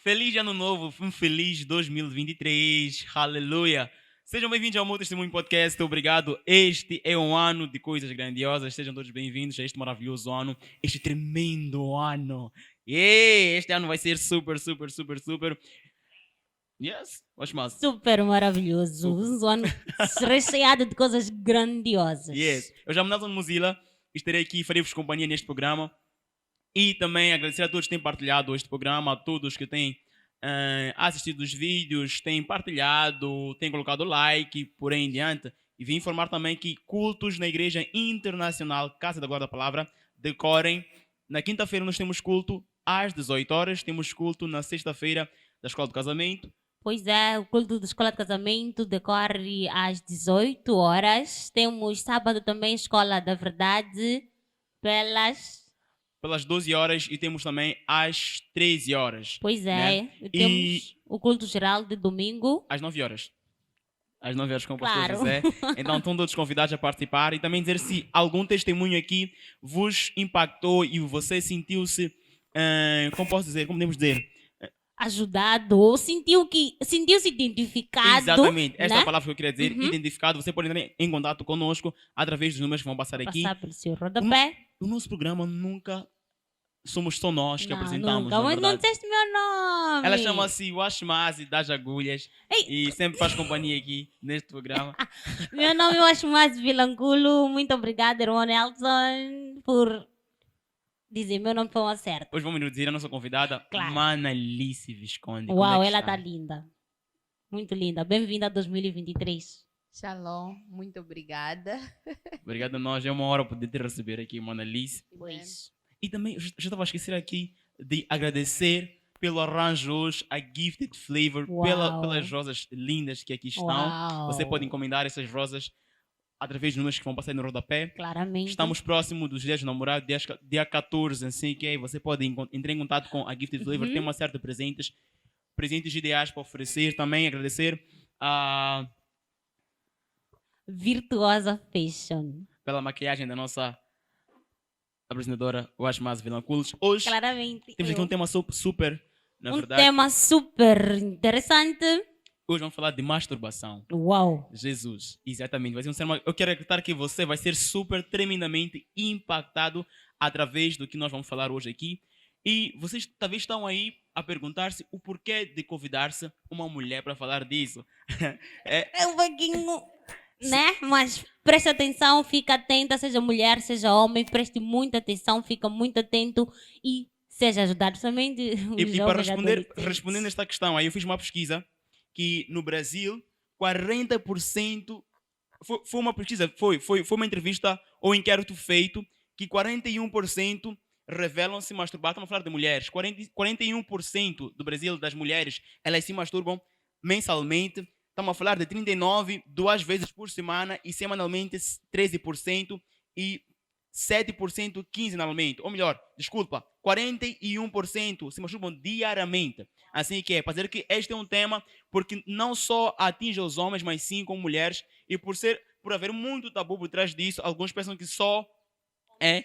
Feliz ano novo, um feliz 2023, aleluia. Sejam bem-vindos ao meu Testemunho Podcast, obrigado. Este é um ano de coisas grandiosas, sejam todos bem-vindos a este maravilhoso ano, este tremendo ano. Este ano vai ser super, super, super, super. Yes, what's mais? Super maravilhoso. Um ano recheado de coisas grandiosas. Yes, eu já me Nelson Mozilla, estarei aqui e farei-vos companhia neste programa. E também agradecer a todos que têm partilhado este programa, a todos que têm assistido os vídeos, têm partilhado, têm colocado like, por aí em diante. E vim informar também que cultos na Igreja Internacional Casa da Guarda da Palavra decorrem. Na quinta-feira nós temos culto às 18 horas, temos culto na sexta-feira da Escola do Casamento. Pois é, o culto da Escola de Casamento decorre às 18 horas. Temos sábado também Escola da Verdade pelas 12 horas e temos também às 13 horas. Pois né? é, e temos o culto geral de domingo. Às 9 horas. Às 9 horas com o Claro. pastor José. Então estão todos convidados a participar e também dizer se algum testemunho aqui vos impactou e você sentiu-se, como posso dizer, como podemos dizer? Ajudado ou sentiu-se identificado. Exatamente, esta é né? a palavra que eu queria dizer, identificado. Você pode entrar em contato conosco através dos números que vão passar aqui. Passar pelo seu rodapé. O nosso programa nunca somos só nós que apresentamos. Nunca, mas não disseste meu nome. Ela chama-se Washmazi das Agulhas. Ei. E sempre faz companhia aqui neste programa. Meu nome é Washmazi Vilanculo. Muito obrigada, irmão Nelson, por dizer meu nome foi um acerto. Hoje vamos introduzir a nossa convidada, Claro. Manalice Visconde. Uau, ela está linda. Muito linda. Bem-vinda a 2023. Shalom, muito obrigada. Obrigado a nós, é uma honra poder te receber aqui, Manalice. Pois. E também, eu já estava a esquecer aqui de agradecer pelo arranjo hoje, a Gifted Flavor, Uau. pelas rosas lindas que aqui estão. Uau. Você pode encomendar essas rosas através dos números que vão passar no rodapé. Claramente. Estamos próximos dos dias do namorado, dia 14, assim que você pode entrar em contato com a Gifted Flavor, tem uma série de presentes ideais para oferecer. Também agradecer a Virtuosa Fashion. pela maquiagem da nossa apresentadora Washmazi Vilanculos. Hoje Claramente. temos aqui um tema super, na Um verdade. tema super interessante. Hoje vamos falar de masturbação. Uau. Jesus, exatamente. Vai ser um sermão. Eu quero acreditar que você vai ser super, tremendamente impactado através do que nós vamos falar hoje aqui. E vocês talvez estão aí a perguntar-se o porquê de convidar-se uma mulher para falar disso. É um pouquinho, né? Mas preste atenção, fica atenta, seja mulher, seja homem, preste muita atenção, fica muito atento e seja ajudado somente. E para respondendo esta questão, aí eu fiz uma pesquisa que no Brasil 40% foi uma pesquisa, foi uma entrevista ou inquérito feito que 41% revelam-se masturbar. Estamos a falar de mulheres. 41% do Brasil das mulheres elas se masturbam mensalmente. Estamos a falar de 39 duas vezes por semana e semanalmente 13% e 7% quinzenalmente. Ou melhor, desculpa, 41% se masturbam diariamente. Assim que é, para dizer que este é um tema porque não só atinge os homens, mas sim com mulheres. E por haver muito tabu por trás disso, alguns pensam que só é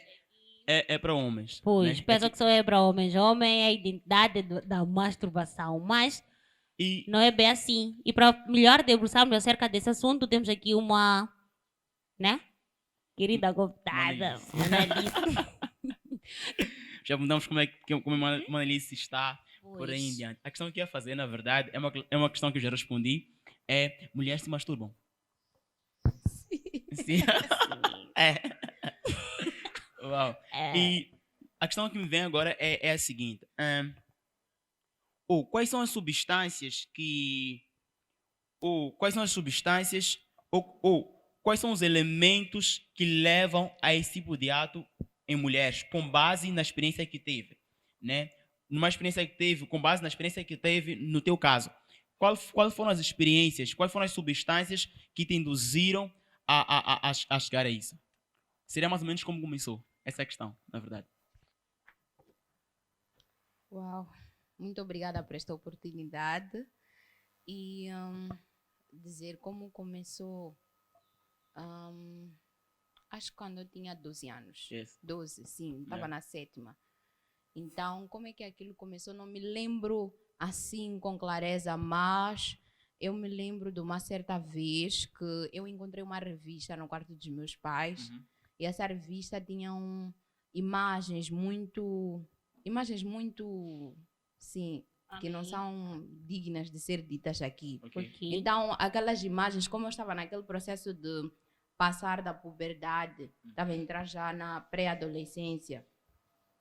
para homens. Pois, né? pensam que só é para homens. Homem é a identidade da masturbação, mas não é bem assim. E para melhor debruçarmos acerca desse assunto, temos aqui uma, né? Querida convidada, Manalice. Já mudamos como a Manalice está, por aí em diante. A questão que eu ia fazer, na verdade, é uma questão que eu já respondi. É, mulheres se masturbam? Sim. Uau. E a questão que me vem agora é a seguinte. Quais são as substâncias quais são as substâncias quais são os elementos que levam a esse tipo de ato em mulheres, com base na experiência que teve, né? Numa experiência que teve, com base na experiência que teve no teu caso. Quais foram as experiências, quais foram as substâncias que te induziram a chegar a isso? Seria mais ou menos como começou essa questão, na verdade. Uau, muito obrigada por esta oportunidade. E dizer como começou, acho que quando eu tinha 12 anos. Yes. 12, sim, estava na sétima. Então, como é que aquilo começou? Não me lembro assim com clareza, mas eu me lembro de uma certa vez que eu encontrei uma revista no quarto dos meus pais e essa revista tinha imagens muito, sim, que não são dignas de ser ditas aqui. Okay. Então, aquelas imagens, como eu estava naquele processo de passar da puberdade, estava a entrar já na pré-adolescência.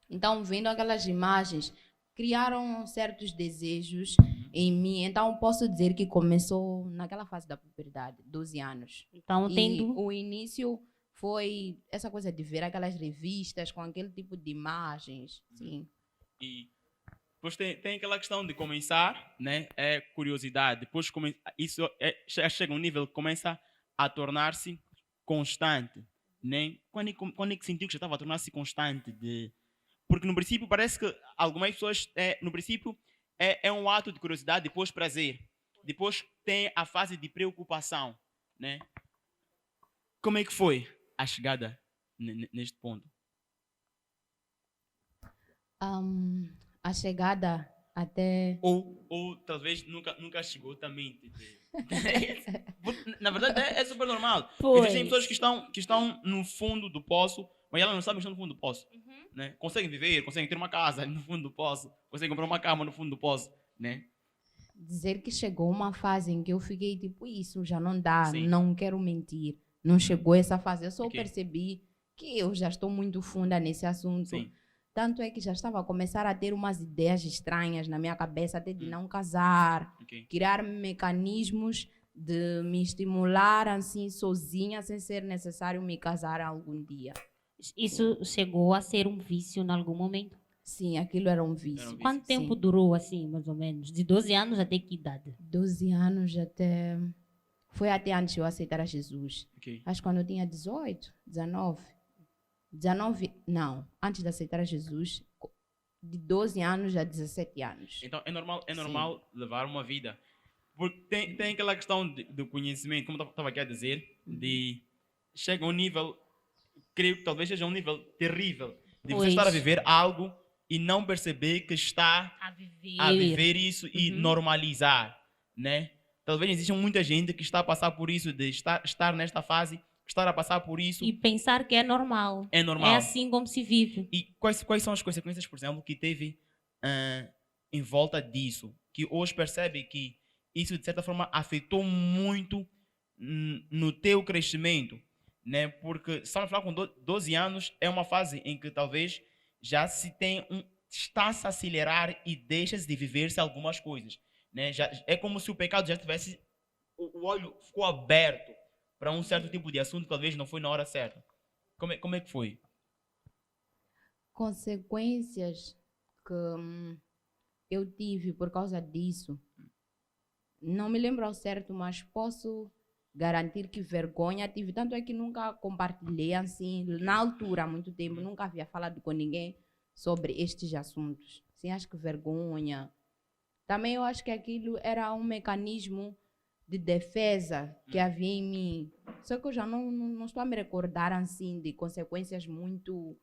Então, vendo aquelas imagens, criaram certos desejos em mim. Então, posso dizer que começou naquela fase da puberdade, 12 anos. Então, E o início foi essa coisa de ver aquelas revistas com aquele tipo de imagens. Sim. E depois tem aquela questão de começar, né? É curiosidade. Depois isso chega a um nível que começa a tornar-se constante, né? Quando é que sentiu que já estava a tornar-se constante? Porque no princípio parece que algumas pessoas, no princípio, é um ato de curiosidade, depois prazer. Depois tem a fase de preocupação, né? Como é que foi a chegada neste ponto? A chegada até... Ou talvez nunca chegou também. Na verdade, é super normal. Existem pessoas que estão no fundo do poço, mas elas não sabem que estão no fundo do poço. Né? Conseguem viver, conseguem ter uma casa no fundo do poço, conseguem comprar uma cama no fundo do poço. Né? Dizer que chegou uma fase em que eu fiquei tipo, isso já não dá, Sim. não quero mentir. Não chegou essa fase. Eu só percebi que eu já estou muito funda nesse assunto. Sim. Tanto é que já estava a começar a ter umas ideias estranhas na minha cabeça, até de não casar, criar mecanismos de me estimular assim sozinha, sem ser necessário me casar algum dia. Isso chegou a ser um vício em algum momento? Sim, aquilo era um vício. Quanto tempo durou assim, mais ou menos? De 12 anos até que idade? 12 anos até... Foi até antes de eu aceitar a Jesus. Acho que quando eu tinha 18, 19... 19, não, antes de aceitar a Jesus, de 12 anos a 17 anos. Então é normal levar uma vida. Porque tem aquela questão do conhecimento, como eu estava aqui a dizer, de chega a um nível, creio que talvez seja um nível terrível, de você estar a viver algo e não perceber que está a viver isso e normalizar, né? Talvez exista muita gente que está a passar por isso, de estar nesta fase, estar a passar por isso. E pensar que é normal. É normal. É assim como se vive. E quais são as consequências, por exemplo, que teve em volta disso? Que hoje percebe que isso, de certa forma, afetou muito no teu crescimento, né? Porque, estamos a falar com 12 anos, é uma fase em que talvez já se tem está-se a acelerar e deixa-se de viver-se algumas coisas, né? Já, é como se o pecado já tivesse... O olho ficou aberto para um certo tipo de assunto que talvez não foi na hora certa. Como é que foi? Consequências que eu tive por causa disso, não me lembro ao certo, mas posso garantir que vergonha tive. Tanto é que nunca compartilhei assim, na altura, há muito tempo, nunca havia falado com ninguém sobre estes assuntos. Sim, acho que vergonha. Também eu acho que aquilo era um mecanismo de defesa que havia em mim. Só que eu já não estou a me recordar assim de consequências muito,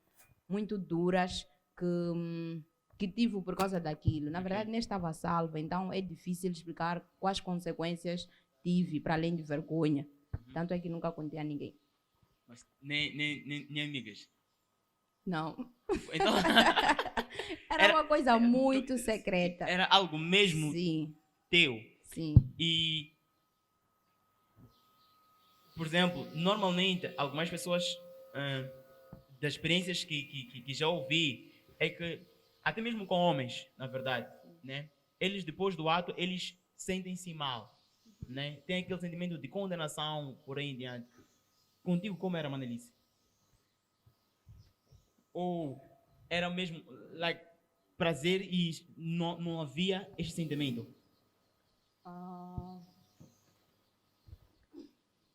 muito duras que tive por causa daquilo. Na verdade, nem estava salva, então é difícil explicar quais consequências tive, para além de vergonha. Tanto é que nunca contei a ninguém. Mas nem amigas? Não. Então, era uma coisa muito secreta. Era algo mesmo teu? Sim. E, por exemplo, normalmente, algumas pessoas, das experiências que já ouvi, é que, até mesmo com homens, na verdade, né? Eles, depois do ato, eles sentem-se mal. Né? Tem aquele sentimento de condenação, por aí em diante. Contigo, como era, Manelice? Ou era mesmo prazer e não havia este sentimento?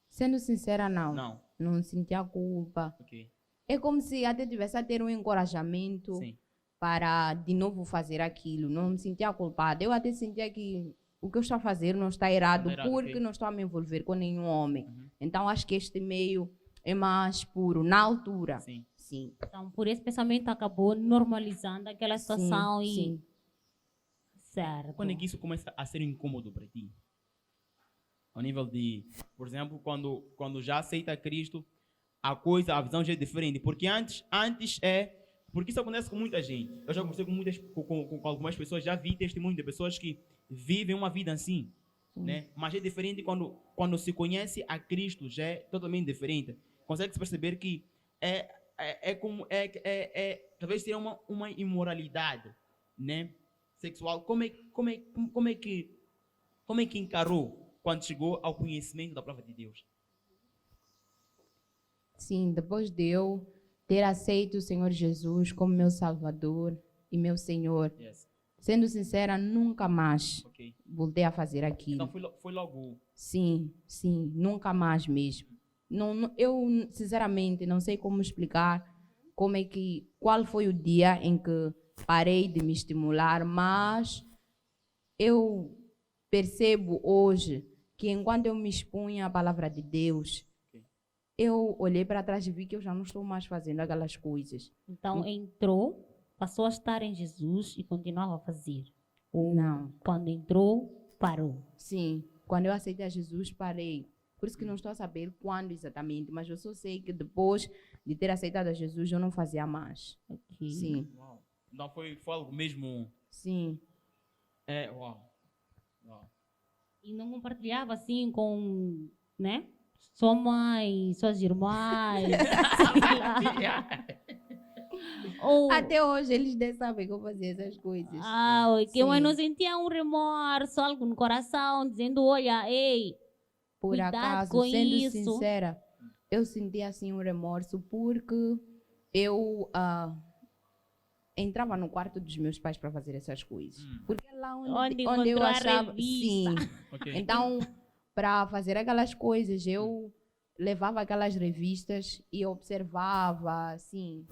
Sendo sincera, não. Não sentia culpa. É como se até tivesse a ter um encorajamento para de novo fazer aquilo. Não me sentia culpada. Eu até sentia que o que eu estou a fazer não está errado, porque não estou a me envolver com nenhum homem. Então, acho que este meio é mais puro, na altura. Sim. Então, por esse pensamento acabou normalizando aquela situação Certo. Quando é que isso começa a ser incômodo para ti? Ao nível de, por exemplo, quando já aceita Cristo, a visão já é diferente. Porque antes porque isso acontece com muita gente. Eu já conversei com algumas pessoas, já vi testemunho de pessoas que vivem uma vida assim. Né? Mas é diferente quando se conhece a Cristo, já é totalmente diferente. Consegue-se perceber que talvez seja uma imoralidade, né? Sexual. Como é que encarou quando chegou ao conhecimento da palavra de Deus? Sim, depois de eu ter aceito o Senhor Jesus como meu Salvador e meu Senhor, Yes. sendo sincera, nunca mais Okay. voltei a fazer aquilo. Então foi logo. Sim, nunca mais mesmo. Eu, sinceramente, não sei como explicar qual foi o dia em que parei de me estimular, mas eu percebo hoje que enquanto eu me expunha à palavra de Deus, eu olhei para trás e vi que eu já não estou mais fazendo aquelas coisas. Então entrou, passou a estar em Jesus e continuava a fazer. Ou Não. quando entrou, parou. Sim, quando eu aceitei a Jesus, parei. Por isso que não estou a saber quando exatamente, mas eu só sei que depois de ter aceitado a Jesus, eu não fazia mais. Ok. Sim, Uau. Então foi algo mesmo. sim. Uau. E não compartilhava assim com, né? Sua mãe, suas irmãs, sei lá. Ou, Até hoje eles nem sabem como fazer essas coisas. ok, mas Sim. não sentia um remorso, algo no coração, dizendo, olha, ei, Por cuidado acaso, com sendo isso. sincera, eu senti assim um remorso porque eu entrava no quarto dos meus pais para fazer essas coisas. Porque é lá onde eu encontrou a achava. revista. Sim. Ok. Então, para fazer aquelas coisas, eu levava aquelas revistas e observava, assim.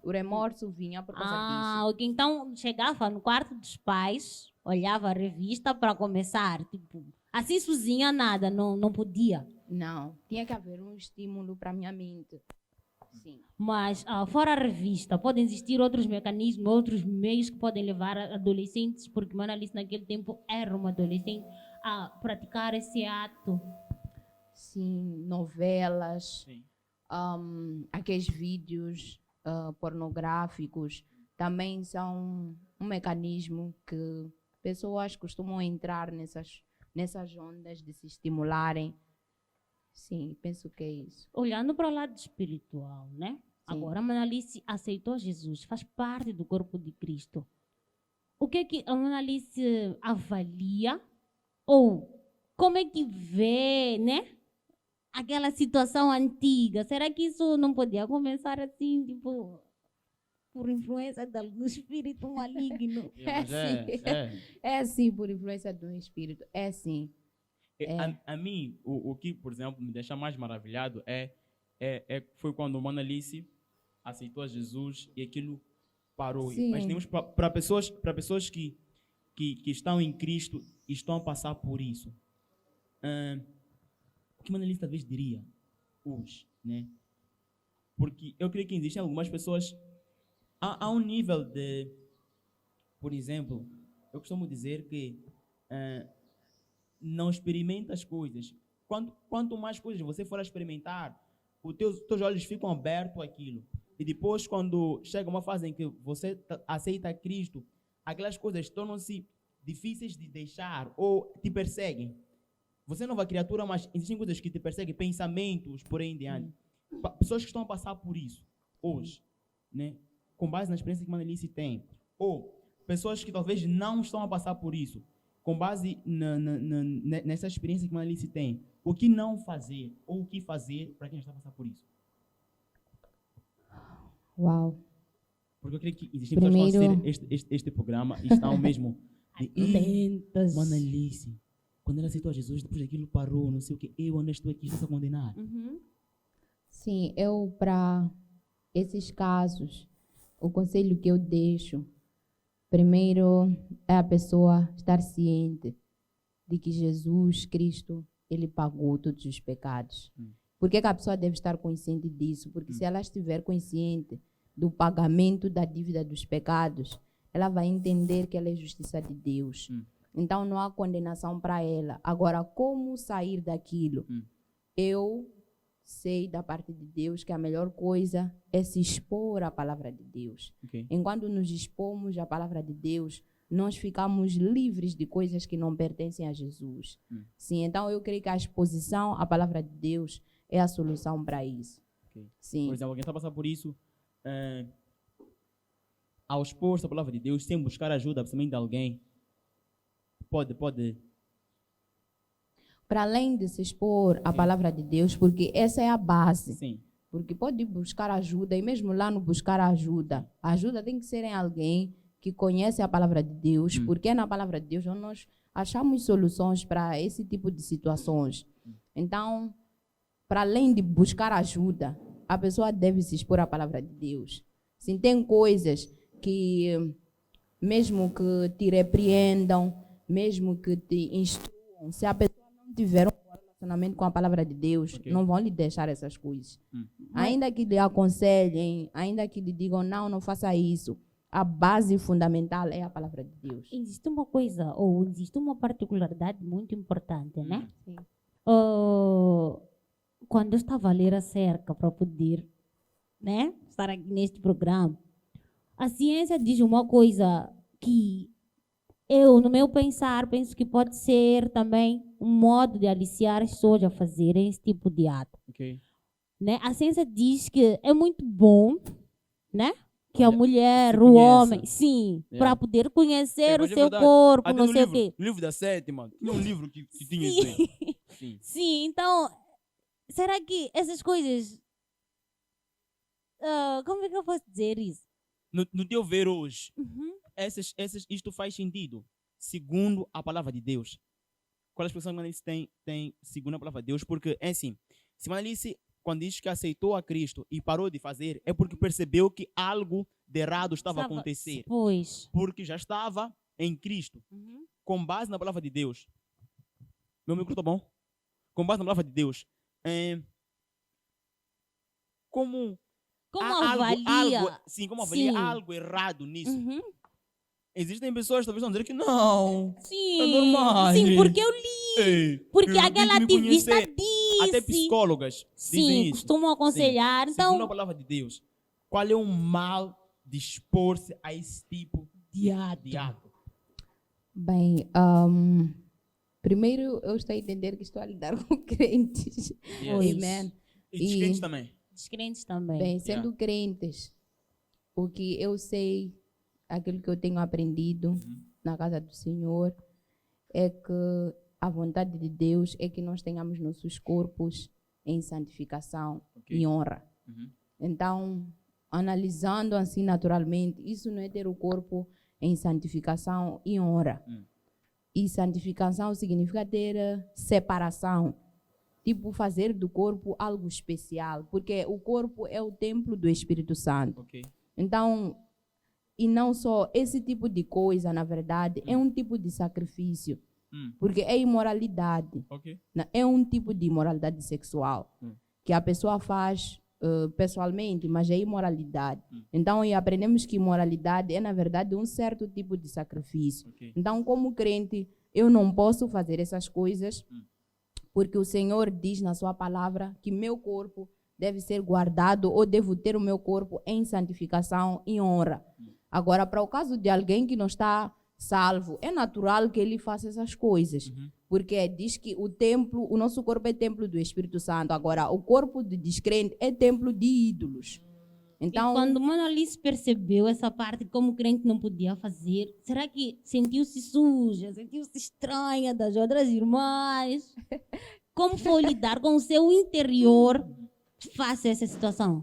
O remorso vinha por causa disso. Ok, então chegava no quarto dos pais, olhava a revista para começar, tipo, assim sozinha nada, não podia. Não, tinha que haver um estímulo para minha mente. Sim. Mas fora a revista, podem existir outros mecanismos, outros meios que podem levar adolescentes, porque Mana Alice naquele tempo era uma adolescente, a praticar esse ato. Sim, novelas, Sim. aqueles vídeos pornográficos também são um mecanismo que pessoas costumam entrar nessas ondas de se estimularem. Sim, penso que é isso. Olhando para o lado espiritual, né? Sim. Agora a Mana Alice aceitou Jesus, faz parte do corpo de Cristo. O que é que a Mana Alice avalia? Ou como é que vê, né? Aquela situação antiga. Será que isso não podia começar assim, tipo, por influência de algum espírito maligno? Mas É sim, por influência do espírito. É sim. A mim, o que, por exemplo, me deixa mais maravilhado foi quando Mona Alice aceitou a Jesus e aquilo parou. Sim. Mas temos para pessoas que estão em Cristo e estão a passar por isso. O que Mona Alice talvez diria hoje, né? Porque eu creio que existem algumas pessoas há um nível de, por exemplo, eu costumo dizer que não experimenta as coisas. Quanto mais coisas você for a experimentar, os teus olhos ficam abertos àquilo. E depois, quando chega uma fase em que você aceita Cristo, aquelas coisas tornam-se difíceis de deixar ou te perseguem. Você é nova criatura, mas existem coisas que te perseguem, pensamentos, por aí em diante. Pessoas que estão a passar por isso hoje, né? Com base na experiência que Mona Alice tem. Ou pessoas que talvez não estão a passar por isso, com base nessa experiência que Mona Alice tem. O que não fazer ou o que fazer para quem está a passar por isso? Uau. Porque eu creio que existem pessoas que vão assistir este programa e estão mesmo Atentas. Mona Alice, quando ela aceitou a Jesus, depois daquilo parou, não sei o que, eu ainda estou aqui, estou a condenar. Sim, para esses casos, o conselho que eu deixo, primeiro é a pessoa estar ciente de que Jesus Cristo, ele pagou todos os pecados. Por que a pessoa deve estar consciente disso? Porque se ela estiver consciente do pagamento da dívida dos pecados, ela vai entender que ela é justiça de Deus. Então não há condenação para ela. Agora, como sair daquilo? Eu sei da parte de Deus que a melhor coisa é se expor à palavra de Deus. Enquanto nos expomos à palavra de Deus, nós ficamos livres de coisas que não pertencem a Jesus. Sim, então eu creio que a exposição à palavra de Deus é a solução para isso. Sim. Por exemplo, alguém está passando por isso, ao expor-se à palavra de Deus, sem buscar ajuda, principalmente de alguém, pode. Para além de se expor à palavra de Deus, porque essa é a base. Sim. Porque pode buscar ajuda, e mesmo lá no buscar ajuda, a ajuda tem que ser em alguém que conhece a palavra de Deus, porque é na palavra de Deus onde nós achamos soluções para esse tipo de situações. Então, para além de buscar ajuda, a pessoa deve se expor à palavra de Deus. Sim, tem coisas que, mesmo que te repreendam, mesmo que te instruam, se a pessoa não tiver um bom relacionamento com a palavra de Deus, não vão lhe deixar essas coisas. Ainda que lhe aconselhem, ainda que lhe digam, não faça isso, a base fundamental é a palavra de Deus. Existe uma coisa, ou existe uma particularidade muito importante, né? Sim. Quando eu estava a ler acerca para poder, né, estar aqui neste programa, a ciência diz uma coisa que eu, no meu pensar, penso que pode ser também um modo de aliciar as pessoas a fazerem esse tipo de ato. Né? A ciência diz que é muito bom, né? Que a mulher, o homem, sim, para poder conhecer o seu corpo, não sei o quê. No livro da Sétima, tinha um livro que tinha isso aí. Sim. Sim, então, será que essas coisas... como é que eu posso dizer isso? No teu ver hoje, isto faz sentido, segundo a palavra de Deus. Qual a expressão que Manalice tem segundo a palavra de Deus? Porque é assim, se Manalice, quando diz que aceitou a Cristo e parou de fazer, é porque percebeu que algo de errado estava a acontecer. Pois. Porque já estava em Cristo, com base na palavra de Deus. Meu micro está bom? Com base na palavra de Deus. Como avalia? Como avalia algo errado nisso. Existem pessoas talvez vão dizer que não. Sim, é normal. Sim, porque eu li. Porque aquela ativista disse. Até psicólogas dizem isso. Costumam aconselhar. Então, segundo a palavra de Deus, qual é o mal de expor-se a esse tipo de ato? Bem, primeiro eu estou a entender que estou a lidar com crentes. Amen. E descrentes também. Descrentes também. Bem, sendo crentes, o que eu sei, aquilo que eu tenho aprendido na casa do Senhor, é que a vontade de Deus é que nós tenhamos nossos corpos em santificação e honra. Então, analisando assim naturalmente, isso não é ter o corpo em santificação e honra. E santificação significa ter separação. Tipo, fazer do corpo algo especial. Porque o corpo é o templo do Espírito Santo. Então, e não só esse tipo de coisa, na verdade, é um tipo de sacrifício. Porque é imoralidade. É um tipo de imoralidade sexual. Que a pessoa faz pessoalmente, mas é imoralidade. Então, e aprendemos que imoralidade é, na verdade, um certo tipo de sacrifício. Então, como crente, eu não posso fazer essas coisas, porque o Senhor diz na sua palavra que meu corpo deve ser guardado, ou devo ter o meu corpo em santificação e honra. Agora, para o caso de alguém que não está salvo, é natural que ele faça essas coisas. Porque diz que o nosso corpo é templo do Espírito Santo. Agora, o corpo do descrente é templo de ídolos. Então, e quando Manalice percebeu essa parte, como crente não podia fazer, será que sentiu-se suja, sentiu-se estranha das outras irmãs? Como foi lidar com o seu interior face a essa situação?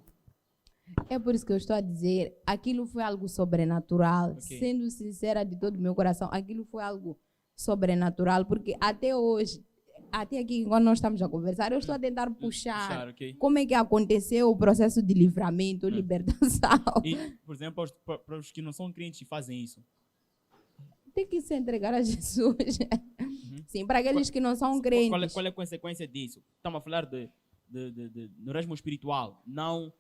É por isso que eu estou a dizer, aquilo foi algo sobrenatural. Sendo sincera de todo o meu coração, aquilo foi algo sobrenatural, porque até hoje, até aqui, quando nós estamos a conversar, eu estou a tentar puxar como é que aconteceu o processo de livramento, libertação. E, por exemplo, para os que não são crentes e fazem isso? Tem que se entregar a Jesus. Sim, para aqueles que não são crentes. Qual é a consequência disso? Estamos a falar no resmo espiritual, não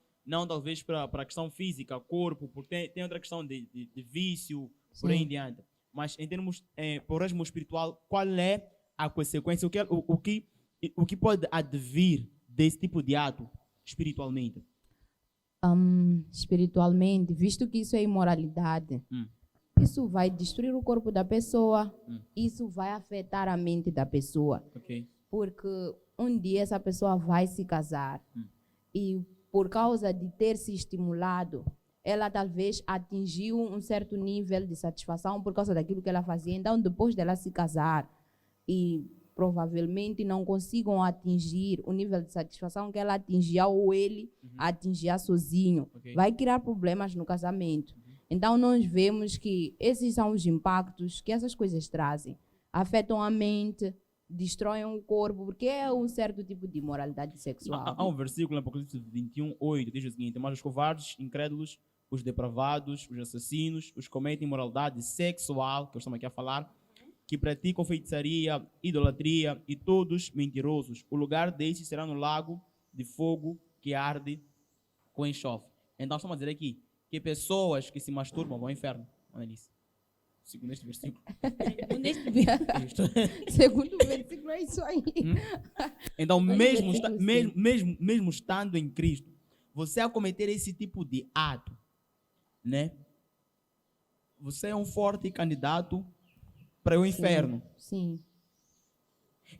talvez para a questão física, corpo, porque tem outra questão de vício, por aí Sim. em diante. Mas em termos por orgasmo espiritual, qual é a consequência? O que pode advir desse tipo de ato espiritualmente? Espiritualmente, visto que isso é imoralidade, isso vai destruir o corpo da pessoa, isso vai afetar a mente da pessoa. Ok. Porque um dia essa pessoa vai se casar e por causa de ter se estimulado, ela talvez atingiu um certo nível de satisfação por causa daquilo que ela fazia. Então, depois dela se casar e provavelmente não consigam atingir o nível de satisfação que ela atingia ou ele atingia sozinho, Ok. vai criar problemas no casamento. Então, nós vemos que esses são os impactos que essas coisas trazem. Afetam a mente, destroem o corpo, porque é um certo tipo de imoralidade sexual. Há um versículo em Apocalipse 21:8 diz o seguinte: mas os covardes, incrédulos, os depravados, os assassinos, os que cometem imoralidade sexual, que eu estou aqui a falar, que praticam feitiçaria, idolatria e todos mentirosos, o lugar desses será no lago de fogo que arde com enxofre. Então estamos a dizer aqui que pessoas que se masturbam vão ao inferno. Olha isso. Segundo este versículo. Isto. Segundo o versículo, é isso aí. Então, Mas mesmo, o versículo, sim. mesmo estando em Cristo, você a cometer esse tipo de ato, né? Você é um forte candidato para o inferno. Sim.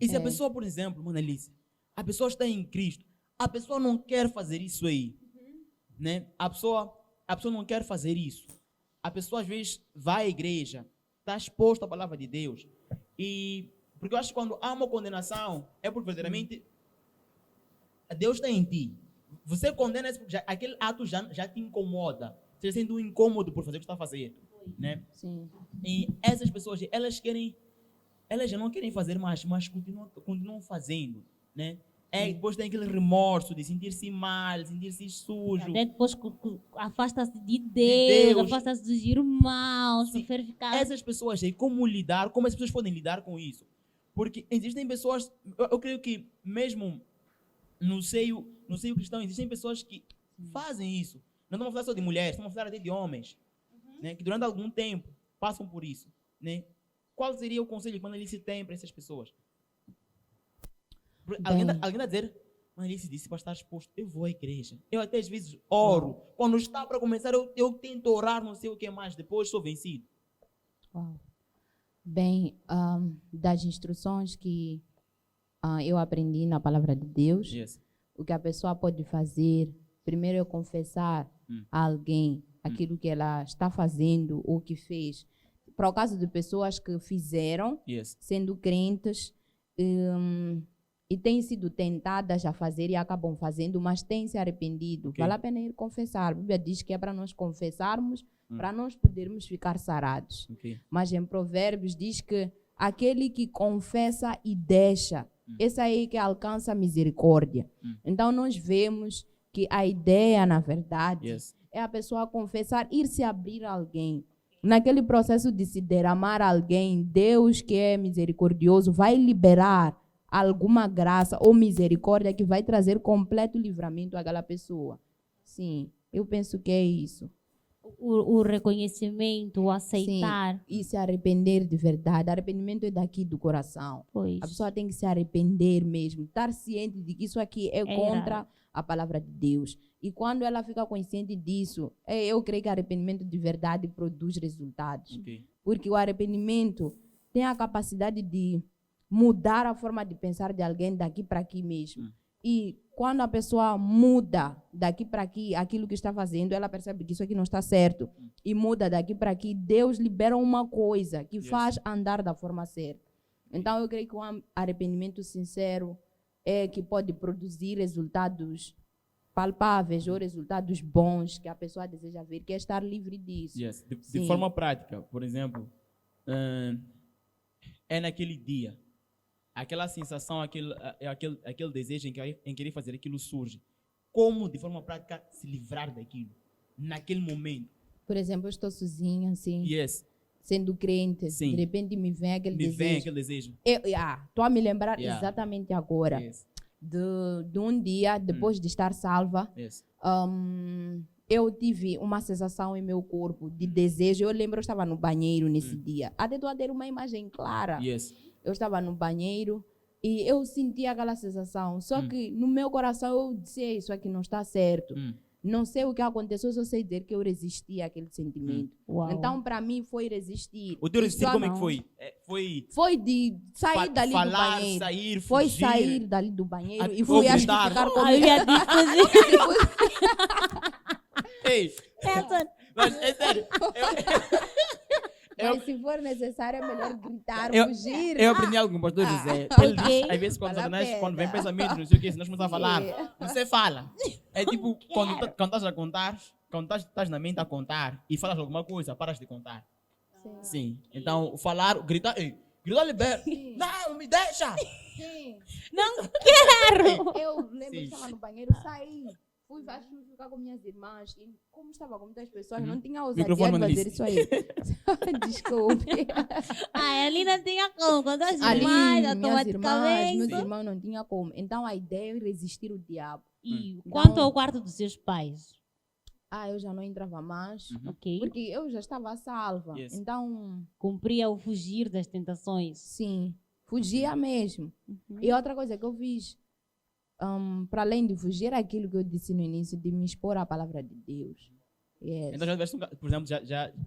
E se a pessoa, por exemplo, Manalice, a pessoa está em Cristo, a pessoa não quer fazer isso aí, né? A pessoa não quer fazer isso. A pessoa às vezes vai à igreja, está exposta à palavra de Deus. E porque eu acho que quando há uma condenação, é porque verdadeiramente Deus está em ti. Você condena esse, aquele ato já te incomoda. Você sente um incômodo por fazer o que está fazendo, né? Sim. E essas pessoas, elas já não querem fazer mais, mas continuam fazendo, né? Depois tem aquele remorso de sentir-se mal, sentir-se sujo. Até depois afasta-se de Deus, afasta-se dos irmãos, Sim. prefere ficar... Essas pessoas aí, como as pessoas podem lidar com isso? Porque existem pessoas, eu creio que mesmo no seio cristão, existem pessoas que fazem isso. Não estamos a falar só de mulheres, estamos a falar até de homens, né, que durante algum tempo passam por isso, né? Qual seria o conselho que Manalice tem para essas pessoas? Alguém está a dizer, Manalice disse para estar exposto, eu vou à igreja, eu até às vezes oro, quando está para começar eu tento orar, não sei o que mais, depois sou vencido. Uau. Bem, das instruções que eu aprendi na palavra de Deus, Yes. o que a pessoa pode fazer, primeiro é confessar a alguém aquilo que ela está fazendo ou que fez. Para o caso de pessoas que fizeram, Yes. sendo crentes, e têm sido tentadas a fazer e acabam fazendo, mas têm se arrependido. Ok. Vale a pena ir confessar. A Bíblia diz que é para nós confessarmos, para nós podermos ficar sarados. Okay. Mas em Provérbios diz que aquele que confessa e deixa, esse aí que alcança a misericórdia. Então nós vemos que a ideia, na verdade, Yes. é a pessoa confessar, ir se abrir a alguém. Naquele processo de se derramar a alguém, Deus, que é misericordioso, vai liberar alguma graça ou misericórdia que vai trazer completo livramento àquela pessoa. Sim, eu penso que é isso. O reconhecimento, o aceitar. Sim, e se arrepender de verdade. Arrependimento é daqui do coração. Pois. A pessoa tem que se arrepender mesmo, estar ciente de que isso aqui é contra a palavra de Deus. E quando ela fica consciente disso, eu creio que arrependimento de verdade produz resultados. Okay. Porque o arrependimento tem a capacidade de mudar a forma de pensar de alguém daqui para aqui mesmo. E quando a pessoa muda daqui para aqui aquilo que está fazendo, ela percebe que isso aqui não está certo. E muda daqui para aqui, Deus libera uma coisa que faz andar da forma certa. Então eu creio que um arrependimento sincero é que pode produzir resultados palpáveis ou resultados bons que a pessoa deseja ver, que é estar livre disso. Yes. De forma prática, por exemplo, é naquele dia, aquela sensação, aquele desejo em querer fazer aquilo surge. Como, de forma prática, se livrar daquilo? Naquele momento. Por exemplo, eu estou sozinha, assim, Yes. sendo crente, Sim. de repente me vem aquele desejo. Estou a me lembrar exatamente agora Yes. de um dia, depois de estar salva, Yes. eu tive uma sensação em meu corpo de desejo. Eu lembro, eu estava no banheiro nesse dia. Até estou a ter uma imagem clara. Yes. Eu estava no banheiro e eu senti aquela sensação. Só que no meu coração eu disse, isso aqui não está certo. Não sei o que aconteceu, só sei dizer que eu resisti àquele sentimento. Uau. Então, para mim, foi resistir. O teu resistir, como é que não. foi? Foi de sair dali do falar, banheiro. sair, Foi fugir. sair dali do banheiro e Ou fui acho que gritar. ficar Ai, eu comigo. ia dizer. Ei, mas é sério. Mas se for necessário, é melhor gritar, Eu- fugir. Eu aprendi algo com o pastor José. ok. Ele diz, às vezes, quando, Vale a Satanás, pena. quando vem pensamento, não sei o que, se nós começamos a falar, Sim. você fala. É tipo, quando estás a contar, quando estás na mente a contar e falas alguma coisa, paras de contar. Sim. Então, falar, gritar, ei, gritar liberta. Não, me deixa. Sim. Não quero! Eu lembro que Sim. estava no banheiro, saí. Fui ficar com minhas irmãs. E como estava com muitas pessoas, não tinha ousadia de Microfone, fazer Malice. isso aí. Desculpe. Ai, ali não tinha como. Quando as Ali, irmãs, minhas irmãs, automaticamente. meus irmãos não tinha como. Então, a ideia é resistir o diabo. E Então- quanto ao quarto dos seus pais? Eu já não entrava mais. Ok? Porque eu já estava salva. Yes. Então, Cumpria o fugir das tentações. sim, fugia mesmo. E outra coisa que eu fiz, para além de fugir, é aquilo que eu disse no início, de me expor à palavra de Deus. Yes. Então, já tiveste, por exemplo,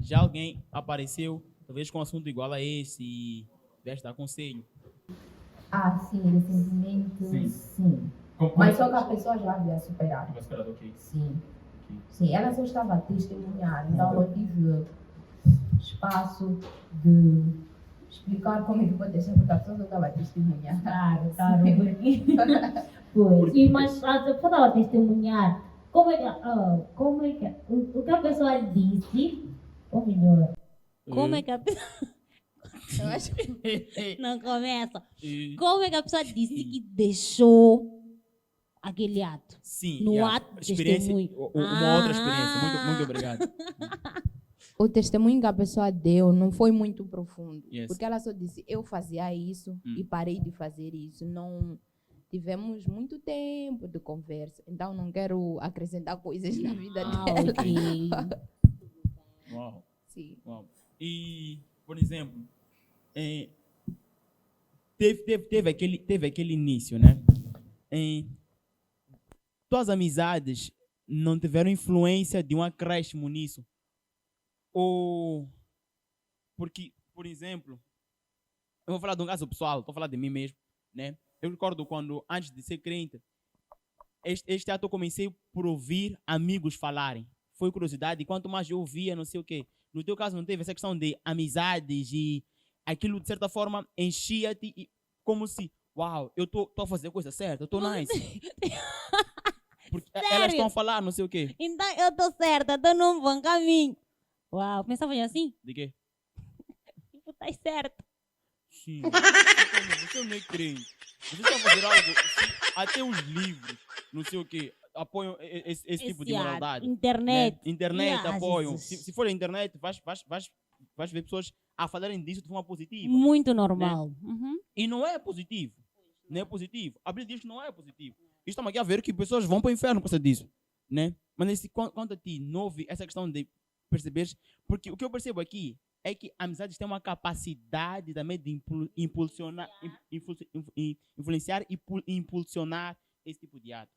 já alguém apareceu, talvez com um assunto igual a esse, e tiveste dar conselho. Sim, recentemente, Sim. sim. Mas só que a pessoa já havia superado. Sim. Sim, ela só estava a testemunhar, então não tive espaço de explicar como é que pode ser, porque a pessoa só estava a testemunhar. Claro, porque... Pois, e mas a pessoa estava a testemunhar como é que o que a pessoa disse, ou melhor, Como é que a pessoa. Eu acho que Não começa. Como é que a pessoa disse que deixou aquele ato? Sim, No yeah. ato de Experiência, testemunho. uma outra experiência. Muito obrigado. o testemunho que a pessoa deu não foi muito profundo. Yes. Porque ela só disse, eu fazia isso e parei de fazer isso. Não tivemos muito tempo de conversa. Então, não quero acrescentar coisas na vida dela. Ok. Uau. Sim. Uau. E, por exemplo, teve aquele início, né? Tuas amizades não tiveram influência de um acréscimo nisso? Ou, porque, por exemplo, eu vou falar de um caso pessoal, estou a falar de mim mesmo, né? Eu recordo quando, antes de ser crente, este ato eu comecei por ouvir amigos falarem. Foi curiosidade, e quanto mais eu ouvia, não sei o quê. No teu caso, não teve essa questão de amizades e aquilo, de certa forma, enchia-te como se, uau, eu estou a fazer a coisa certa, eu estou nice. Porque elas estão a falar, não sei o quê. Então eu estou certa, estou num bom caminho. Uau, pensavam assim? De quê? Tu estás certo. Sim. Você não é crente. Você está a fazer algo, até os livros, não sei o quê, apoiam esse tipo de Esse ato, moralidade. Internet. Né? Internet Yeah, apoiam. Jesus. Se for a internet, vais ver pessoas a falarem disso de forma positiva. Muito normal. Uhum. E não é positivo. Não é positivo. A Bíblia diz que não é positivo. E estamos aqui a ver que pessoas vão para o inferno por causa disso. Né? Mas quanto a ti, não houve essa questão de perceberes. Porque o que eu percebo aqui é que amizades têm uma capacidade também de impulsionar, influenciar e impulsionar esse tipo de ato.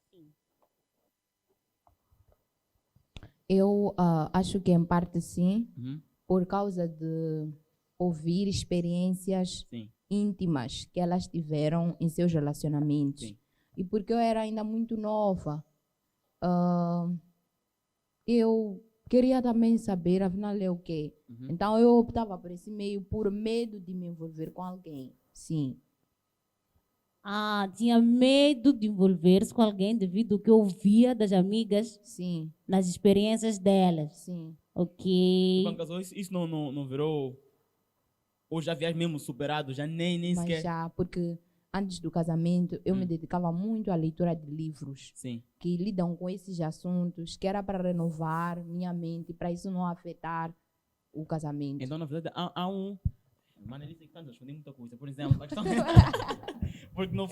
Eu acho que em parte sim, Uhum. por causa de ouvir experiências Sim. íntimas que elas tiveram em seus relacionamentos. Sim. E porque eu era ainda muito nova, eu queria também saber, afinal, é o quê? Uhum. Então, eu optava por esse meio por medo de me envolver com alguém. Sim. Tinha medo de envolver-se com alguém devido ao que ouvia das amigas Sim. nas experiências delas. Sim. Ok. Quando casou, isso não virou. Ou já viés mesmo superado, já nem Mas sequer. já, porque antes do casamento, eu me dedicava muito à leitura de livros Sim. que lidam com esses assuntos, que era para renovar minha mente, para isso não afetar o casamento. Então, na verdade, há um. Mano, ele tem que responder muita coisa. Por exemplo, a questão. Porque não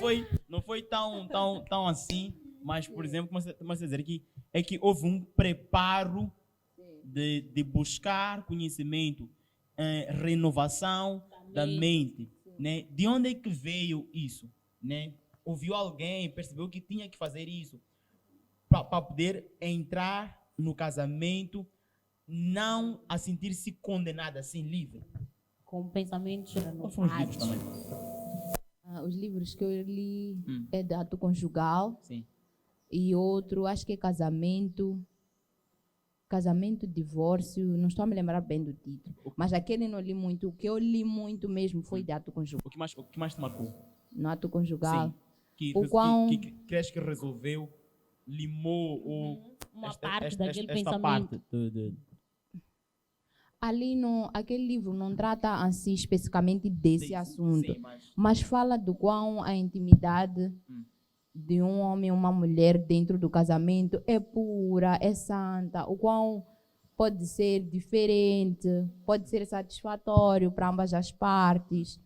foi tão assim, mas, por exemplo, comecei a dizer que é que houve um preparo de buscar conhecimento, renovação da mente, né? De onde é que veio isso, né? Ouviu alguém, percebeu que tinha que fazer isso para poder entrar no casamento, não a sentir-se condenada, assim, livre. Com pensamentos Quais são os livros também? Os livros que eu li é de ato conjugal. Sim. E outro, acho que é casamento, divórcio, não estou a me lembrar bem do título. Mas aquele não li muito. O que eu li muito mesmo foi de ato conjugal. O que mais te marcou? No ato conjugal. Sim. Que crees que resolveu, limou uma parte daquele esta pensamento. parte Ali, aquele livro não trata assim especificamente desse assunto, sim, mas fala do quão a intimidade de um homem e uma mulher dentro do casamento é pura, é santa, o quão pode ser diferente, pode ser satisfatório para ambas as partes.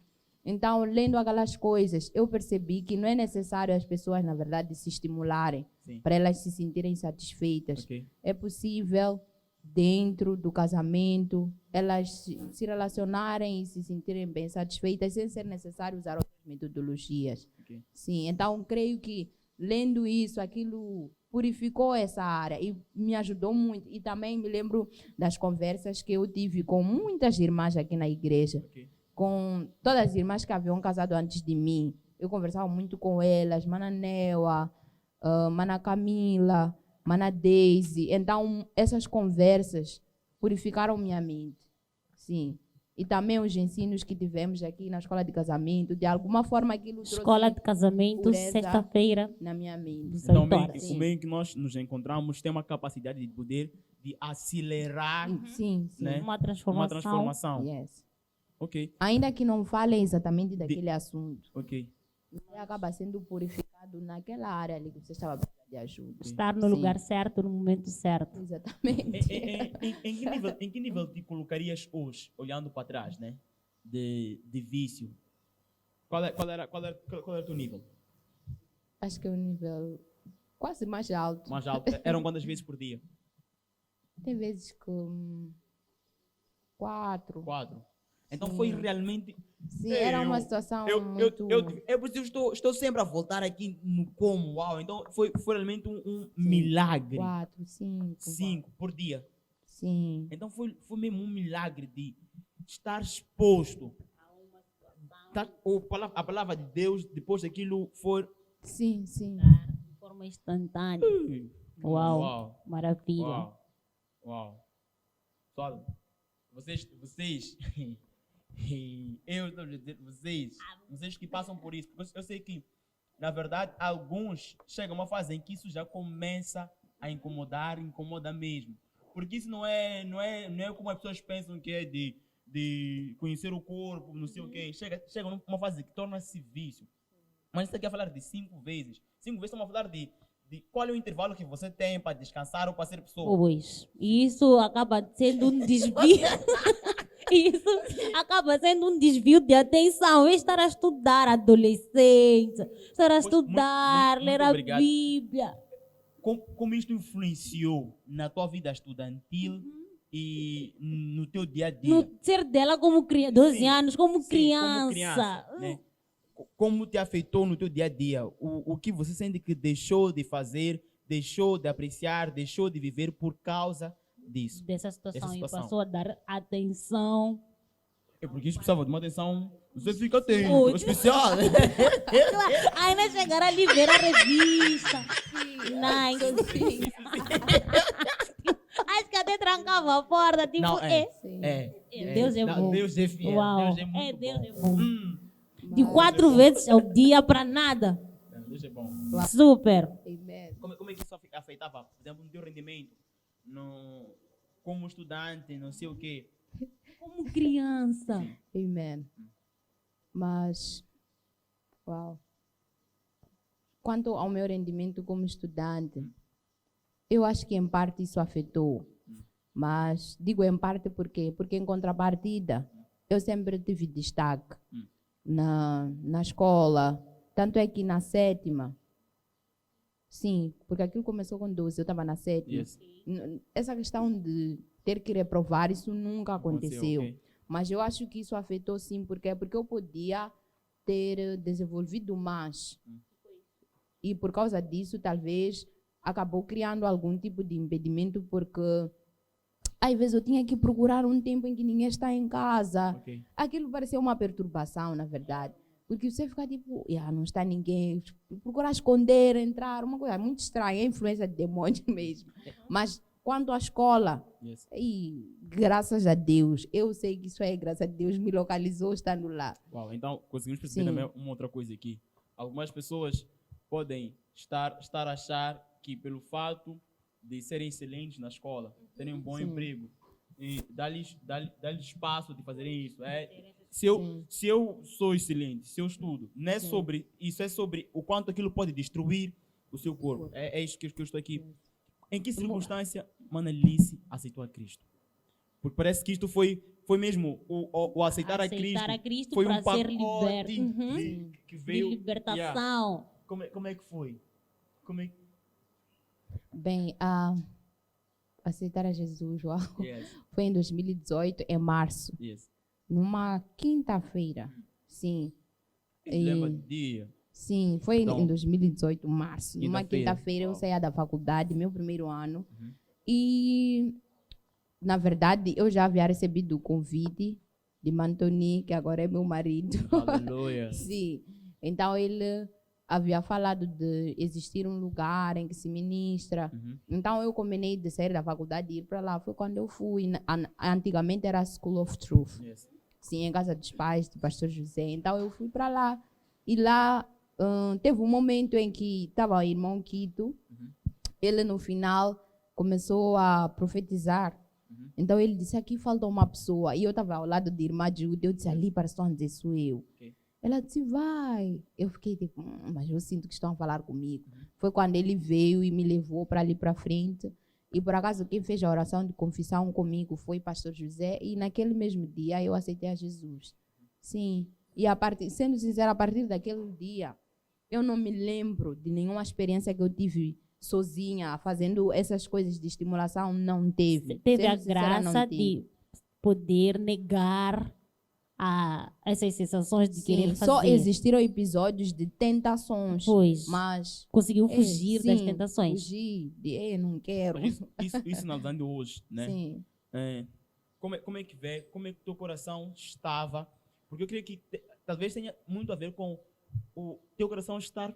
Então, lendo aquelas coisas, eu percebi que não é necessário as pessoas, na verdade, se estimularem para elas se sentirem satisfeitas. Okay. É possível, dentro do casamento, elas se relacionarem e se sentirem bem satisfeitas sem ser necessário usar outras metodologias. Okay. Sim, então creio que lendo isso, aquilo purificou essa área e me ajudou muito. E também me lembro das conversas que eu tive com muitas irmãs aqui na igreja, com todas as irmãs que haviam casado antes de mim. Eu conversava muito com elas, Mana Neua, Mana Camila, Mana Daisy. Então, essas conversas purificaram minha mente. Sim. E também os ensinos que tivemos aqui na escola de casamento, de alguma forma aquilo Escola trouxe de casamento, pureza sexta-feira. na minha mente. Então, Sim. o meio que nós nos encontramos tem uma capacidade de poder de acelerar Sim, sim. né? Uma uma transformação. transformação. Yes. Ok, Ainda que não falem exatamente daquele assunto, ok. você acaba sendo purificado naquela área ali que você estava precisando de ajuda. Estar no Sim. lugar certo, no momento certo. Exatamente. Em que nível te colocarias hoje, olhando para trás, né? De vício? Qual era o teu nível? Acho que é um nível quase mais alto. Mais alto? Eram quantas vezes por dia? Tem vezes com 4. 4. Então Sim. foi realmente. Sim, era uma situação muito... Eu estou sempre a voltar aqui no como, uau. Então foi realmente um milagre. 4, 5. 5 por dia. Sim. Então foi mesmo um milagre de estar exposto. A palavra de Deus, depois daquilo, foi. Sim, sim. De forma instantânea. Uau. Maravilha. Uau. Só, vocês eu estou a dizer, vocês que passam por isso, porque eu sei que, na verdade, alguns chegam a uma fase em que isso já começa a incomoda mesmo. Porque isso não é como as pessoas pensam que é de conhecer o corpo, não sei o quê. Chega numa fase que torna-se vício. Mas você quer falar de 5 vezes. 5 vezes estamos a falar de qual é o intervalo que você tem para descansar ou para ser pessoa. Pois, isso acaba sendo um desvio. Isso acaba sendo um desvio de atenção. Estar a estudar adolescência, estar a estudar, muito ler a obrigado. Bíblia. Como isto influenciou na tua vida estudantil e no teu dia a dia? No ser dela como criança, 12 Sim, anos, como sim, criança. como criança, né? Como te afetou no teu dia a dia? O que você sente que deixou de fazer, deixou de apreciar, deixou de viver por causa disso? Dessa situação. E situação. passou a dar atenção. É porque isso precisava de uma atenção. Você fica atento, Ui. especial. Né? Ainda chegar ali ver a revista. Nice. Acho que até trancava a porta. Tipo, Não, Sim. Deus é Não, bom. Deus é fiel. Uau. Deus é muito Deus bom. é bom. De Mas- 4 vezes ao dia para nada. Deus é bom. Super. Amen. Como é que isso afetava, por exemplo, no teu rendimento? Como estudante, não sei o quê. Como criança. Amen. Mas, uau. Quanto ao meu rendimento como estudante, eu acho que em parte isso afetou. Mas digo em parte porque em contrapartida, eu sempre tive destaque na escola. Tanto é que na 7ª, Sim, porque aquilo começou com 12, eu estava na 7. Yes. Essa questão de ter que reprovar, isso nunca aconteceu. Ok. Mas eu acho que isso afetou sim, porque eu podia ter desenvolvido mais. E por causa disso, talvez, acabou criando algum tipo de impedimento, porque às vezes eu tinha que procurar um tempo em que ninguém está em casa. Ok. Aquilo parecia uma perturbação, na verdade. Porque você fica tipo, não está ninguém, procurar esconder, entrar, uma coisa muito estranha, é influência de demônio mesmo. Mas quanto à escola, Yes. e graças a Deus, eu sei que isso é graças a Deus, me localizou estando lá. Uau, então conseguimos perceber Sim. também uma outra coisa aqui. Algumas pessoas podem estar a achar que pelo fato de serem excelentes na escola, terem um bom Sim. emprego, e dar-lhes espaço de fazerem isso. Sim. Se eu sou excelente, se eu estudo, não é Sim. sobre isso, é sobre o quanto aquilo pode destruir o seu corpo. É isso que eu estou aqui. Em que circunstância Manalice aceitou a Cristo? Porque parece que isto foi mesmo o aceitar a Cristo. Foi para um ser pacote liberto. que De veio. libertação. Como é que foi? Bem, aceitar a Jesus, uau, Yes, foi em 2018, em março, yes. numa quinta-feira. Sim. Lembra do dia? Sim, foi Então, em 2018, março. Numa quinta-feira. quinta-feira eu Uau. saía da faculdade, meu primeiro ano. Uhum. E, na verdade, eu já havia recebido o convite de Mantoni, que agora é meu marido. Aleluia. Sim. Então, ele havia falado de existir um lugar em que se ministra. Uhum. Então, eu combinei de sair da faculdade e ir para lá. Foi quando eu fui. Antigamente era a School of Truth. Yes. Sim, em casa dos pais do pastor José. Então eu fui para lá. E lá teve um momento em que estava o irmão Quito. Ele no final começou a profetizar. Então ele disse, aqui falta uma pessoa. E eu estava ao lado de irmã Jude. Eu disse, ali parece que estão a dizer, sou eu. Ok. Ela disse, vai. Eu fiquei tipo, mas eu sinto que estão a falar comigo. Foi quando ele veio e me levou para ali para frente. E por acaso quem fez a oração de confissão comigo foi o pastor José. E naquele mesmo dia eu aceitei a Jesus. Sim. E sendo sincera, a partir daquele dia, eu não me lembro de nenhuma experiência que eu tive sozinha, fazendo essas coisas de estimulação. Não teve. Teve Sendo a sincera, não graça tive. de poder negar essas sensações de querer Sim, fazer. só existiram episódios de tentações. Pois. Mas Conseguiu fugir das sim, tentações. Fugir de, não quero. Mas isso analisando hoje, né? Sim. Como é que vê, como é que o teu coração estava? Porque eu creio que talvez tenha muito a ver com o teu coração estar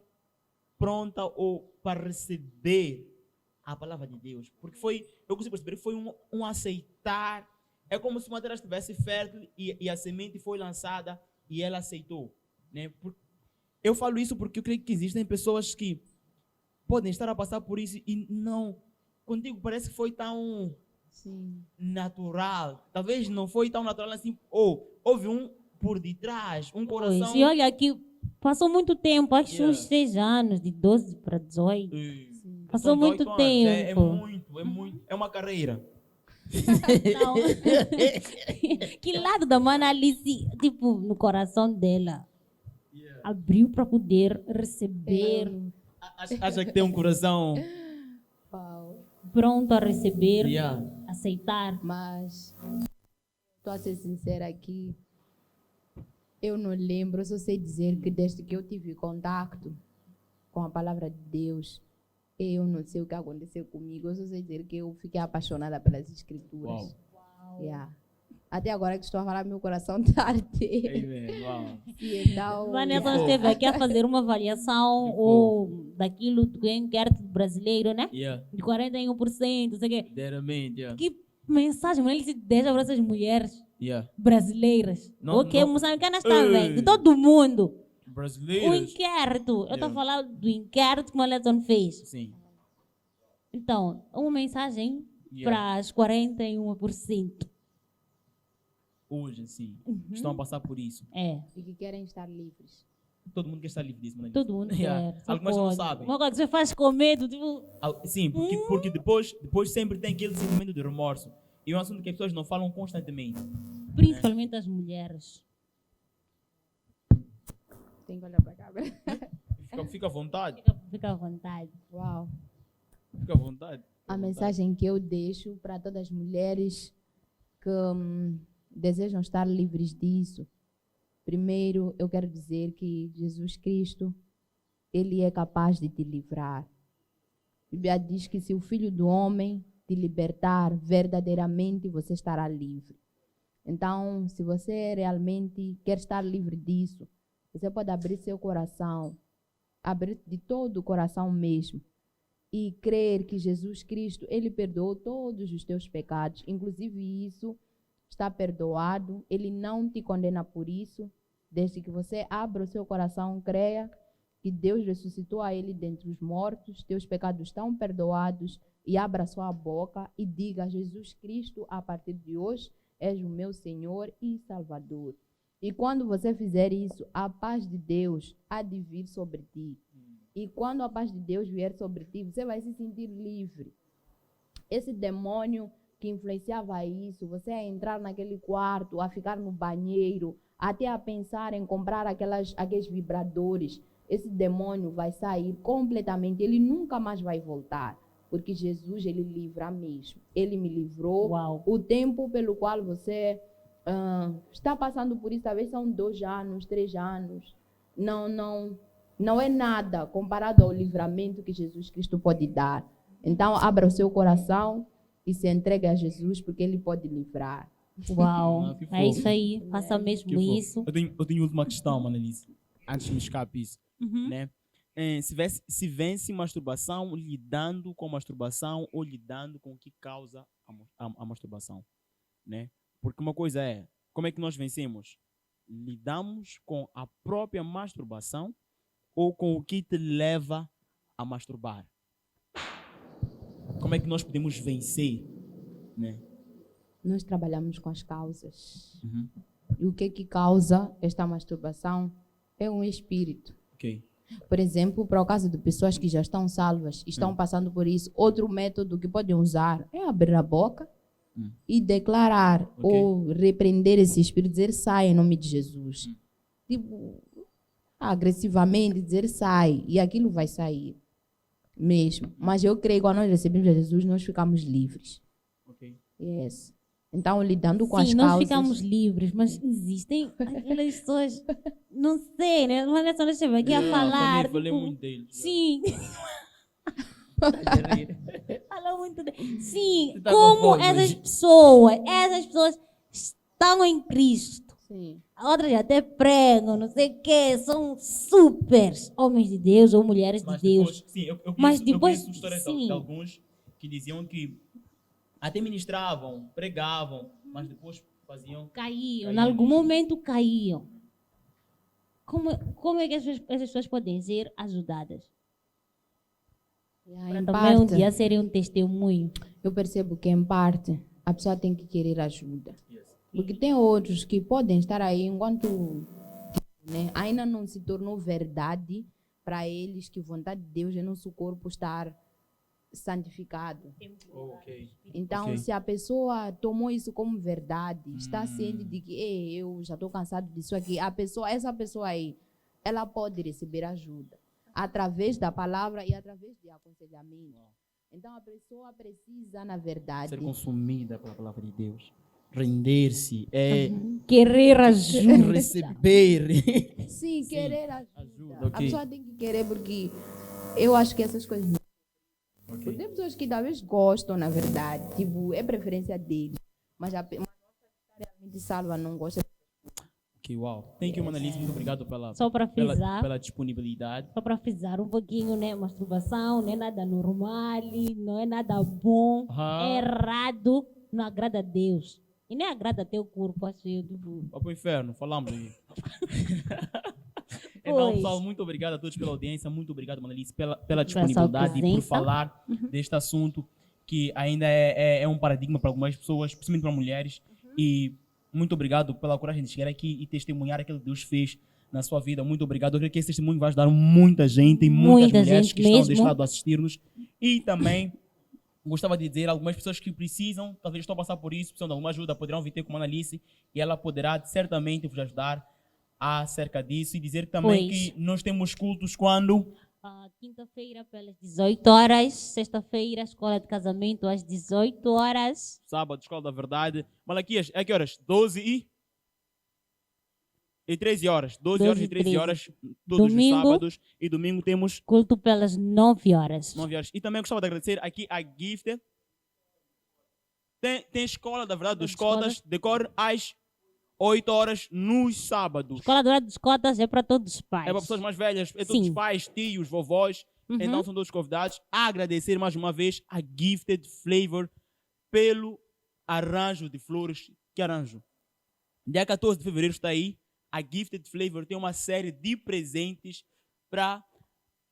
pronta ou para receber a palavra de Deus. Porque eu consigo perceber, foi um aceitar. É como se uma terra estivesse fértil e a semente foi lançada e ela aceitou. Né? Eu falo isso porque eu creio que existem pessoas que podem estar a passar por isso e não. Contigo parece que foi tão Sim. natural. Talvez não foi tão natural assim. Ou houve um por detrás, um coração. Pois. E olha aqui, passou muito tempo, acho que uns 6 anos, de 12 para 18. Passou São muito 18 anos. É tempo. muito. É uma carreira. Não. Que lado da Mana Alice, tipo, no coração dela, abriu para poder receber, Acha que tem um coração. Uau. pronto a receber, Yeah. aceitar. Mas, estou a ser sincera aqui, eu não lembro, eu só sei dizer que desde que eu tive contato com a palavra de Deus, eu não sei o que aconteceu comigo, eu só sei dizer que eu fiquei apaixonada pelas escrituras. Yeah. Até agora que estou a falar, meu coração está ardendo. Amen. Uau. E então, Vanessa yeah. esteve aqui a fazer uma avaliação ou daquilo do inquérito brasileiro, né? Yeah. De 41%, não sei o quê. Diretamente, yeah. Que mensagem, mas ele se deixa para essas mulheres Yeah. brasileiras. Não- Ok, não- moçambicanas também, de Ei. todo mundo. O Brasileiros. inquérito, eu estou Yeah. a falar do inquérito que o Maleton fez. Sim. Então, uma mensagem Yeah. para as 41%. Hoje, sim. Estão a passar por isso. É, E que querem estar livres. Todo mundo quer estar livre disso, mano. todo mundo Yeah. quer. só Algumas não pode. sabem. Uma coisa que você faz com medo, tipo, Sim, porque depois sempre tem aquele sentimento de remorso. E é um assunto que as pessoas não falam constantemente. principalmente as mulheres. Tem que olhar para a câmera. Fica à vontade. Fica à vontade. Uau. Fica à vontade. A mensagem que eu deixo para todas as mulheres que desejam estar livres disso. Primeiro, eu quero dizer que Jesus Cristo, Ele é capaz de te livrar. A Bíblia diz que se o Filho do Homem te libertar, verdadeiramente você estará livre. Então, se você realmente quer estar livre disso, você pode abrir seu coração, abrir de todo o coração mesmo, e crer que Jesus Cristo, Ele perdoou todos os teus pecados, inclusive isso está perdoado, Ele não te condena por isso, desde que você abra o seu coração, creia que Deus ressuscitou a Ele dentre os mortos, teus pecados estão perdoados, e abra sua boca e diga: Jesus Cristo, a partir de hoje, és o meu Senhor e Salvador. E quando você fizer isso, a paz de Deus há de vir sobre ti. E quando a paz de Deus vier sobre ti, você vai se sentir livre. Esse demônio que influenciava isso, você a entrar naquele quarto, a ficar no banheiro, até a pensar em comprar aqueles vibradores, esse demônio vai sair completamente, ele nunca mais vai voltar. Porque Jesus, Ele livra mesmo. Ele me livrou. Uau. O tempo pelo qual você está passando por isso, talvez são 2 anos, 3 anos. Não é nada comparado ao livramento que Jesus Cristo pode dar. Então, abra o seu coração e se entregue a Jesus, porque Ele pode livrar. Uau, que é fofo. isso aí. Faça mesmo Que fofo. isso. Eu tenho última questão, Manalice, antes de me escape isso. Uhum. Né? Se vence masturbação lidando com masturbação ou lidando com o que causa a masturbação, né? Porque uma coisa é, como é que nós vencemos? Lidamos com a própria masturbação ou com o que te leva a masturbar? Como é que nós podemos vencer, né? Nós trabalhamos com as causas. Uhum. E o que causa esta masturbação é um espírito. Ok. Por exemplo, para o caso de pessoas que já estão salvas, estão passando por isso, outro método que podem usar é abrir a boca e declarar ou repreender esse espírito, dizer sai em nome de Jesus. Tipo, agressivamente dizer sai, e aquilo vai sair mesmo. Mas eu creio que quando nós recebemos Jesus, nós ficamos livres. Ok. Yes. Então, lidando com Sim, as nós causas... ficamos livres, mas existem aquelas pessoas, não sei, né? Mas nessa nós estamos aqui a falar. Falei tipo, muito deles. sim, fala muito sim, Você tá com como fome, essas gente? pessoas estão em Cristo. Sim. Outras até pregam, não sei o quê, são super homens de Deus ou mulheres de Mas Deus. depois, sim, eu Mas conheço, depois, eu conheço histórias sim. de alguns que diziam que até ministravam, pregavam, mas depois faziam... Caíam, em Caíam algum nisso. momento caíam. Como é que essas pessoas podem ser ajudadas? Para Em também um parte, dia serem um testemunho. eu percebo que, em parte, a pessoa tem que querer ajuda. Porque tem outros que podem estar aí enquanto ainda não se tornou verdade para eles que a vontade de Deus é nosso corpo estar santificado. Ok. Então, Ok. se a pessoa tomou isso como verdade, está ciente de que eu já estou cansado disso aqui, essa pessoa aí, ela pode receber ajuda através da palavra e através de aconselhamento. Então, a pessoa precisa, na verdade, Ser consumida pela palavra de Deus. Render-se. Querer ajuda. Receber. sim, querer ajuda. Ajuda, A ok. pessoa tem que querer, porque eu acho que essas coisas não. Porque tem pessoas que talvez gostam, na verdade, tipo, é preferência deles, mas a pessoa que está realmente salva não gosta. Ok, uau. Thank you, Manalice. Muito obrigado Só para frisar. pela disponibilidade. Só para frisar um pouquinho, né? Masturbação não é nada normal, não é nada bom, é errado, não agrada a Deus. E nem agrada teu corpo, acho eu. Tipo. Vai pro inferno, falamos aí. Então, Pois. pessoal, muito obrigado a todos pela audiência. Muito obrigado, Manalice, pela disponibilidade e por presença. falar deste assunto que ainda é um paradigma para algumas pessoas, principalmente para mulheres. E muito obrigado pela coragem de chegar aqui e testemunhar aquilo que Deus fez na sua vida. Muito obrigado. Eu creio que esse testemunho vai ajudar muita gente e muitas Muita mulheres gente que estão deste mesmo. lado a assistir-nos. E também gostava de dizer, algumas pessoas que precisam, talvez estão a passar por isso, precisam de alguma ajuda, poderão vir ter com a Manalice e ela poderá certamente vos ajudar acerca disso e dizer também Pois. que nós temos cultos quando? Quinta-feira pelas 18 horas, sexta-feira escola de casamento às 18 horas. Sábado, Escola da Verdade. Malaquias, é que horas? 12 e 13 horas. 12 horas e 13 horas todos Domingo. os sábados. E domingo temos Culto pelas 9 horas. 9 horas. E também gostava de agradecer aqui a Gifted. Tem Escola da Verdade dos Cotas, decorre às 8 horas nos sábados. Escola da Verdade dos Cotas é para todos os pais. É para pessoas mais velhas, é todos os Sim. pais, tios, vovós. Uhum. Então são todos convidados a agradecer mais uma vez a Gifted Flavor pelo arranjo de flores. Que arranjo? Dia 14 de fevereiro está aí. A Gifted Flavor tem uma série de presentes para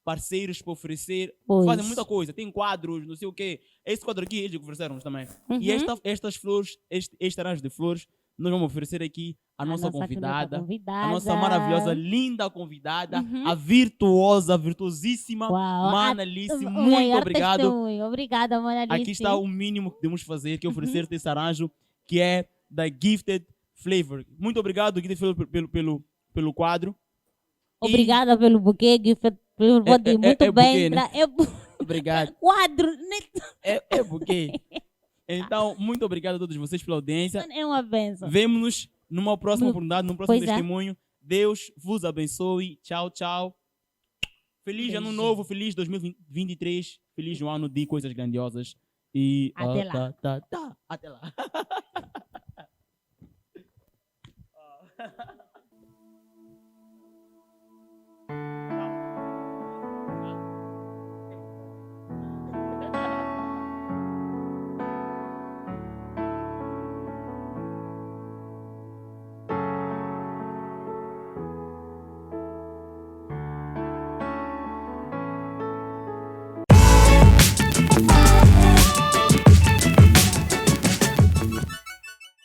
parceiros para oferecer. Pois. Fazem muita coisa. Tem quadros, não sei o quê. Esse quadro aqui, eles ofereceram também. E Uhum. estas flores, este arranjo de flores, nós vamos oferecer aqui a nossa convidada. A nossa maravilhosa, linda convidada, Uhum. a virtuosa, virtuosíssima Uau, Mana Alice. O Muito maior obrigado. testemunho. Obrigada, Mana Alice. Aqui está o mínimo que podemos fazer, que é Uhum. oferecer esse arranjo, que é da Gifted Flavor. Muito obrigado, Gifted Flavor, pelo quadro. E- Obrigada pelo buquê, pelo body. Muito bem. buquê, né? É Obrigado. quadro. Né? É porque. Então, muito obrigado a todos vocês pela audiência. É uma benção. Vemo-nos numa próxima oportunidade, num próximo Pois é. testemunho. Deus vos abençoe. Tchau, tchau. Feliz ano novo, feliz 2023. Feliz um ano de coisas grandiosas. E Até lá. Até lá.